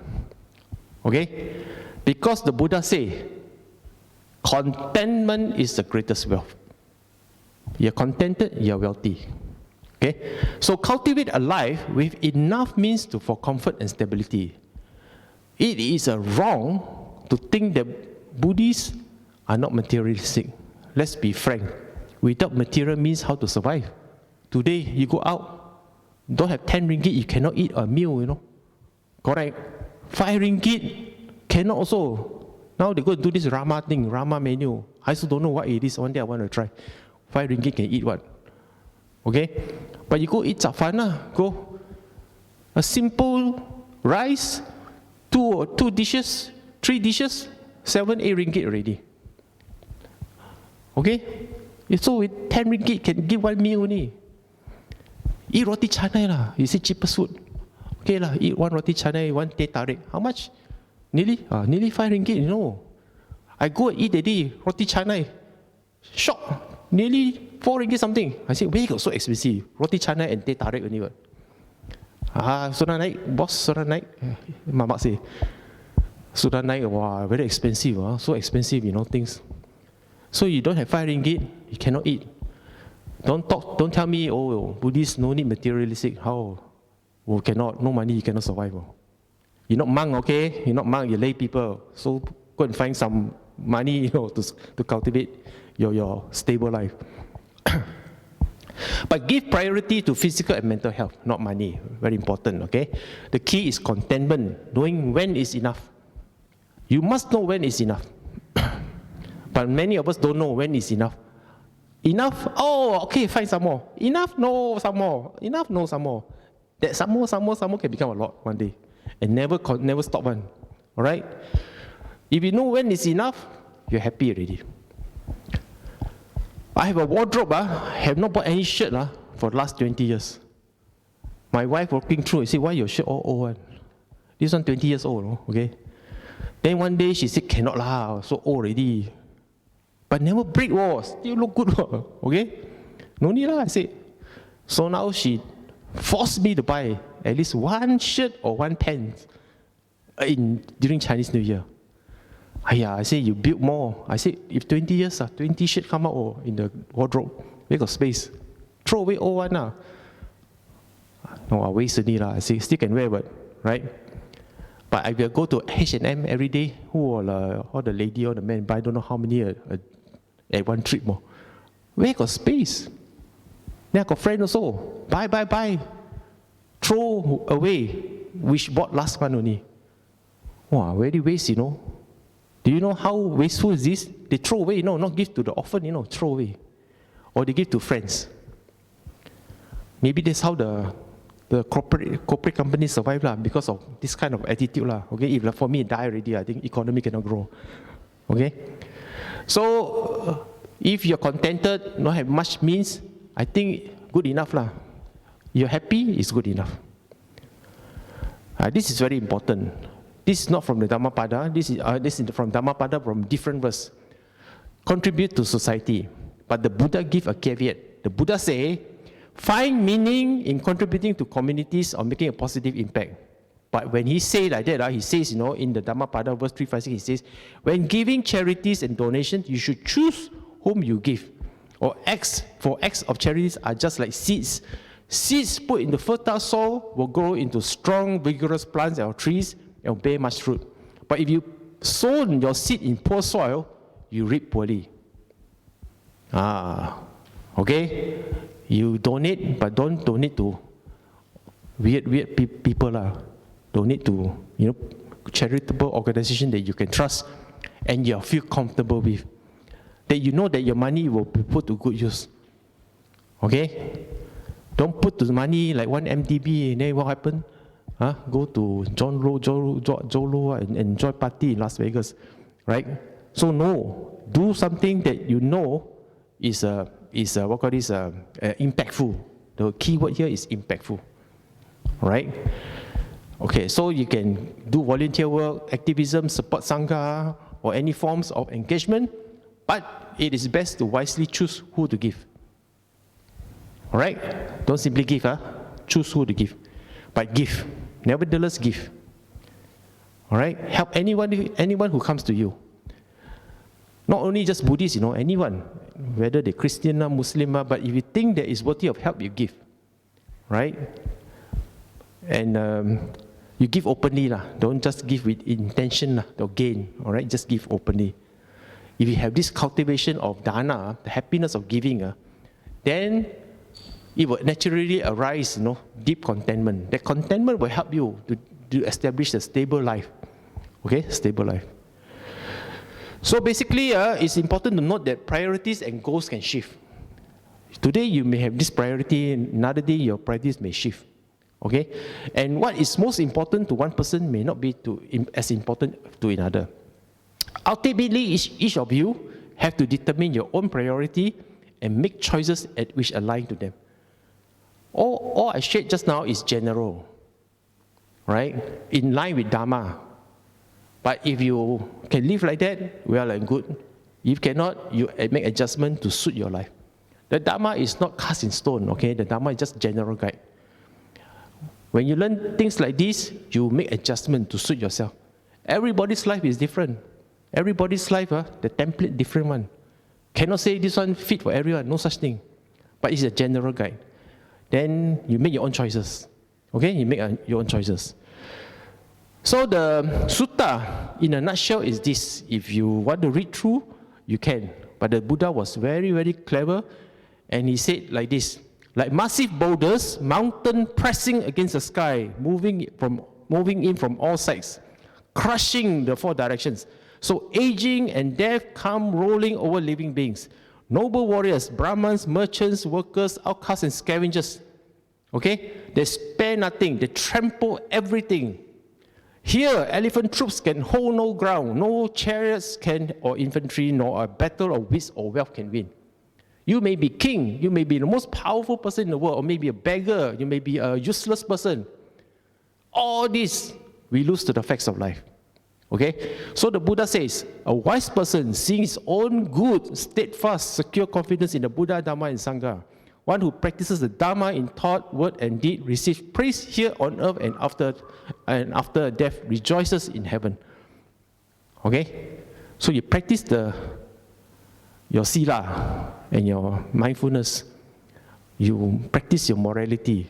Okay? Because the Buddha say, contentment is the greatest wealth. You're contented, you're wealthy. Okay? So cultivate a life with enough means for comfort and stability. It is wrong to think that Buddhists are not materialistic. Let's be frank. Without material means, how to survive? Today, you go out, don't have 10 ringgit, you cannot eat a meal, Correct? 5 ringgit, cannot also. Now they go and do this Rama thing, Rama menu. I also don't know what it is. One day I want to try. 5 ringgit can eat what? Okay? But you go eat chafana, go. A simple rice, two dishes, 3 dishes, 7, 8 ringgit already. Okay? So with 10 ringgit can give 1 meal only. Eat roti canai lah. You see cheapest food. Okay lah, eat 1 roti canai, 1 teh tarik. How much? Nearly 5 ringgit, I go and eat the day, roti canai. Shock. Nearly 4 ringgit something. I said, where got so expensive? Roti canai and teh tarik only what? Sudah naik, boss, sudah naik. Mamak say, sudah naik, wow, very expensive. So expensive, things. So you don't have 5 ringgit, you cannot eat. Don't tell me, Buddhists no need materialistic. How? Oh, cannot, no money, you cannot survive. You're not monk, okay? You're not monk, you're lay people. So go and find some money, to cultivate your stable life. But give priority to physical and mental health, not money. Very important, okay? The key is contentment, knowing when is enough. You must know when is enough. But many of us don't know when is enough. Enough? Oh, okay, find some more. Enough? No, some more. Enough? No, some more. That some more can become a lot one day. And never stop one. Alright? If you know when is enough, you're happy already. I have a wardrobe, have not bought any shirt for the last 20 years. My wife walking through, she said, why your shirt all old one? This one 20 years old, okay? Then one day she said, cannot lah, so old already. But never break, still look good, okay? No need lah, I said. So now she forced me to buy at least 1 shirt or 1 pants during Chinese New Year. I say, you build more. I said, if 20 years, 20 shirts come out in the wardrobe, we got space. Throw away all one. No, I waste only. I say, still can wear, but, right? But I will go to H&M every day. All the lady or the man buy don't know how many at one trip more. Where got space? Then I got friend also. Buy. Throw away, which bought last month only. Wow, very waste, Do you know how wasteful is this? They throw away, not give to the orphan, throw away. Or they give to friends. Maybe that's how the corporate companies survive because of this kind of attitude. Okay, if for me die already, I think economy cannot grow. Okay? So, if you're contented, not have much means, I think good enough lah. You're happy, it's good enough. This is very important. This is not from the Dhammapada. This is from Dhammapada from different verse. Contribute to society. But the Buddha give a caveat. The Buddha say, find meaning in contributing to communities or making a positive impact. But when he say like that, he says, in the Dhammapada, verse 356, he says, when giving charities and donations, you should choose whom you give. Or acts of charities are just like seeds. Seeds put in the fertile soil will grow into strong, vigorous plants or trees and bear much fruit. But if you sow your seed in poor soil, you reap poorly. Okay? You donate, but don't donate to weird people. Donate to, charitable organization that you can trust and you feel comfortable with. That you know that your money will be put to good use. Okay? Don't put the money like one MDB and then what happened? Go to Jolo and enjoy party in Las Vegas. Right? So no, do something that you know is impactful. The key word here is impactful. Right? Okay, so you can do volunteer work, activism, support Sangha, or any forms of engagement, but it is best to wisely choose who to give. Alright? Don't simply give, choose who to give. But give. Nevertheless, give. Alright? Help anyone who comes to you. Not only just Buddhists, anyone. Whether they're Christian or Muslim, but if you think that is worthy of help, you give. Right? And you give openly. Don't just give with intention or gain. Alright? Just give openly. If you have this cultivation of dana, the happiness of giving, then it will naturally arise, deep contentment. That contentment will help you to establish a stable life. Okay? Stable life. So basically, it's important to note that priorities and goals can shift. Today, you may have this priority, another day, your priorities may shift. Okay? And what is most important to one person may not be as important to another. Ultimately, each of you have to determine your own priority and make choices which align to them. All I shared just now is general, right? In line with Dharma. But if you can live like that, well and good. If cannot, you make adjustment to suit your life. The Dharma is not cast in stone, okay? The Dharma is just general guide. When you learn things like this, you make adjustment to suit yourself. Everybody's life is different. Everybody's life, the template different one. Cannot say this one fit for everyone, no such thing. But it's a general guide. Then you make your own choices. Okay, you make your own choices. So the sutta, in a nutshell, is this. If you want to read through, you can. But the Buddha was very, very clever, and he said like this: like massive boulders, mountain pressing against the sky, moving in from all sides, crushing the four directions. So aging and death come rolling over living beings. Noble warriors, Brahmins, merchants, workers, outcasts, and scavengers. Okay? They spare nothing. They trample everything. Here, elephant troops can hold no ground. No chariots or infantry, nor a battle of wits or wealth can win. You may be king. You may be the most powerful person in the world, or maybe a beggar. You may be a useless person. All this, we lose to the facts of life. Okay? So the Buddha says, a wise person, seeing his own good, steadfast, secure confidence in the Buddha, Dharma, and Sangha, one who practices the Dharma in thought, word, and deed, receives praise here on earth, and after death rejoices in heaven. Okay? So you practice your sila and your mindfulness. You practice your morality.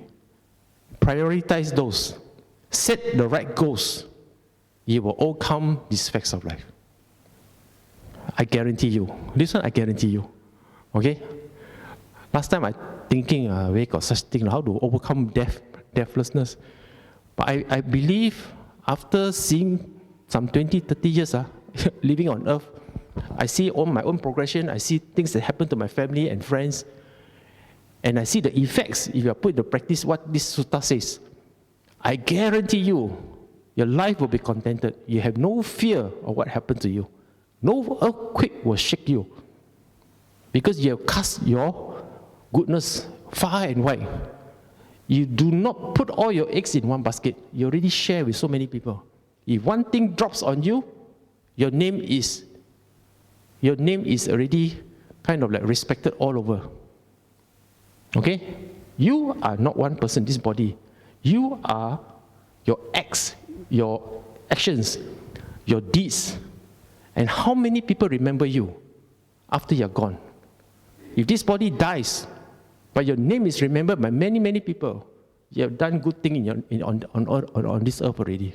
Prioritize those. Set the right goals. You will overcome these facts of life. I guarantee you. This one I guarantee you. Okay? Last time I thinking, we got such thing, how to overcome deathlessness. But I believe after seeing some 20, 30 years living on earth, I see all my own progression, I see things that happen to my family and friends, and I see the effects, if you put into practice what this sutta says. I guarantee you, your life will be contented. You have no fear of what happened to you. No earthquake will shake you. Because you have cast your goodness far and wide. You do not put all your eggs in one basket. You already share with so many people. If one thing drops on you, your name is already kind of like respected all over. Okay? You are not one person, this body. You are your acts, your actions, your deeds. And how many people remember you after you're gone? If this body dies, but your name is remembered by many, many people, you have done good thing on this earth already.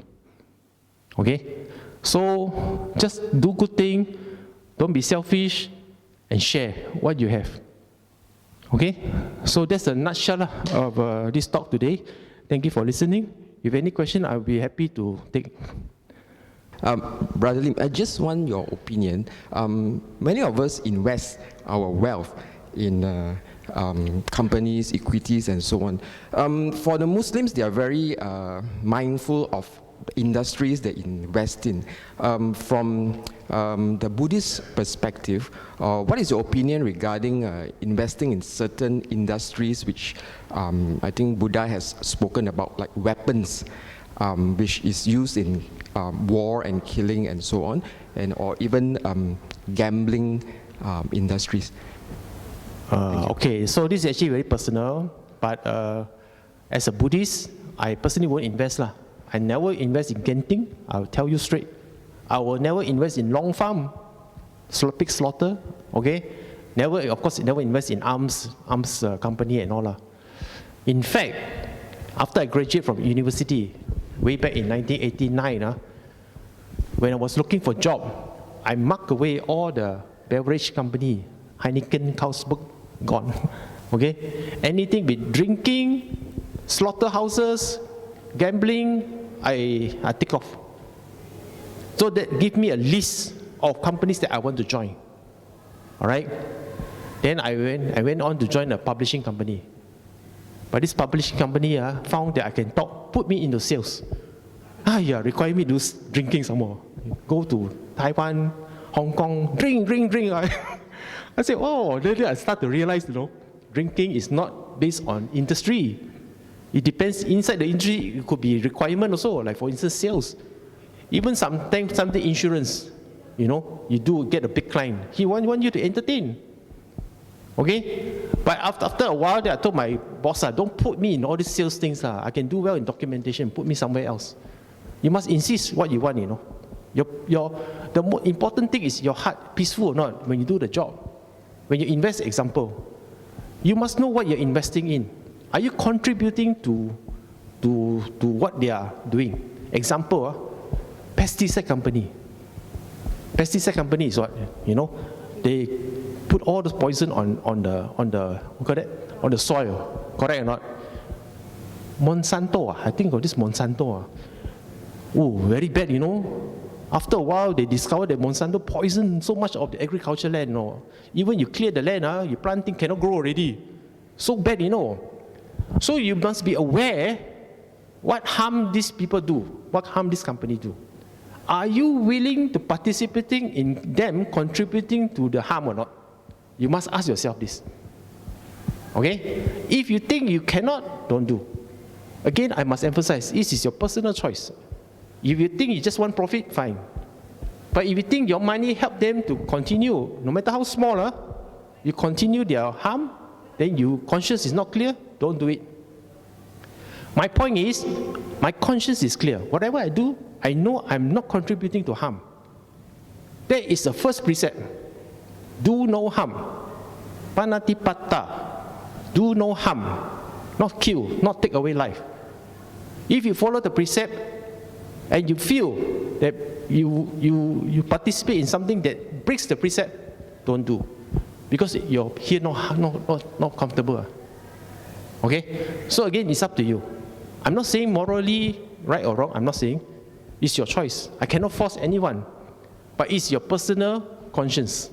Okay? So, just do good thing, don't be selfish, and share what you have. Okay? So that's a nutshell of this talk today. Thank you for listening. If any question, I'll be happy to take. Brother Lim, I just want your opinion. Many of us invest our wealth in companies, equities, and so on. For the Muslims, they are very mindful of the industries they invest in. From the Buddhist perspective, what is your opinion regarding investing in certain industries which I think Buddha has spoken about, like weapons, which is used in war and killing and so on, and or even gambling industries? Okay, so this is actually very personal, but as a Buddhist, I personally won't invest lah. I never invest in Genting, I'll tell you straight. I will never invest in long farm, pig slaughter, okay? Never, of course, never invest in arms company and all lah. In fact, after I graduated from university, way back in 1989, when I was looking for job, I marked away all the beverage company, Heineken, Carlsberg, gone. Okay? Anything with drinking, slaughterhouses, gambling, I tick off. So that give me a list of companies that I want to join. All right? Then I went on to join a publishing company. But this publishing company found that I can talk, put me into sales. Require me to do drinking some more. Go to Taiwan, Hong Kong, drink. I said, then I start to realize, drinking is not based on industry. It depends, inside the industry, it could be requirement also, like for instance, sales. Even sometimes, something insurance, you do get a big client. He want you to entertain. Okay? But after a while, I told my boss, don't put me in all these sales things. I can do well in documentation, put me somewhere else. You must insist what you want, The most important thing is your heart peaceful or not when you do the job. When you invest, example, you must know what you're investing in. Are you contributing to what they are doing? Example, pesticide company. Pesticide company is what? They put all the poison on the soil. Correct or not? Monsanto, I think of this Monsanto. Very bad, After a while, they discovered that Monsanto poisoned so much of the agriculture land. Even you clear the land, your planting cannot grow already. So bad, So you must be aware what harm these people do, what harm this company do. Are you willing to participating in them contributing to the harm or not? You must ask yourself this. Okay? If you think you cannot, don't do. Again, I must emphasize, this is your personal choice. If you think you just want profit, fine. But if you think your money help them to continue, no matter how small, you continue their harm, then your conscience is not clear, don't do it. My point is, my conscience is clear. Whatever I do, I know I'm not contributing to harm. That is the first precept. Do no harm. Panatipata. Do no harm. Not kill, not take away life. If you follow the precept and you feel that you participate in something that breaks the precept, don't do. Because you're here not comfortable. Okay? So again, it's up to you. I'm not saying morally right or wrong. I'm not saying. It's your choice. I cannot force anyone. But it's your personal conscience.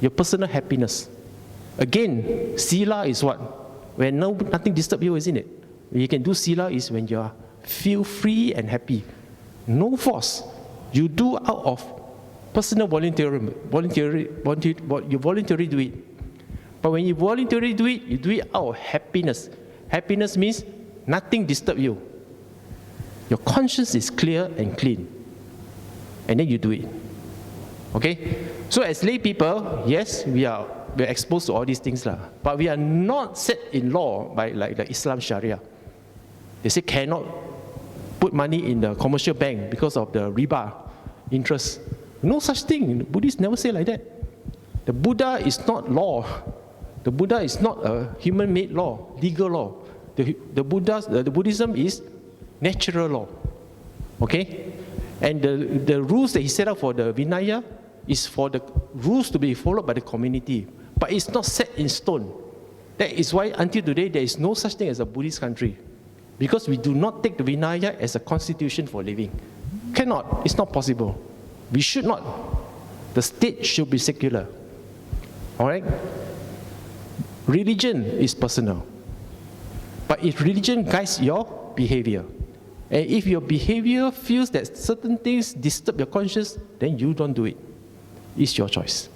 Your personal happiness. Again, sila is what? When nothing disturbs you, isn't it? When you can do sila is when you feel free and happy. No force. You do out of personal volunteerism. You voluntarily do it. But when you voluntarily do it, you do it out of happiness. Happiness means nothing disturbs you. Your conscience is clear and clean. And then you do it. Okay? So as lay people, yes, we're exposed to all these things, but we are not set in law by like the Islam Sharia. They say cannot put money in the commercial bank because of the riba interest. No such thing. Buddhists never say like that. The Buddha is not law. The Buddha is not a human-made law, legal law. The Buddhism is natural law. Okay? And the rules that he set up for the Vinaya is for the rules to be followed by the community. But it's not set in stone. That is why until today there is no such thing as a Buddhist country. Because we do not take the Vinaya as a constitution for living. Cannot. It's not possible. We should not. The state should be secular. All right? Religion is personal. But if religion guides your behavior, and if your behavior feels that certain things disturb your conscience, then you don't do it. It's your choice.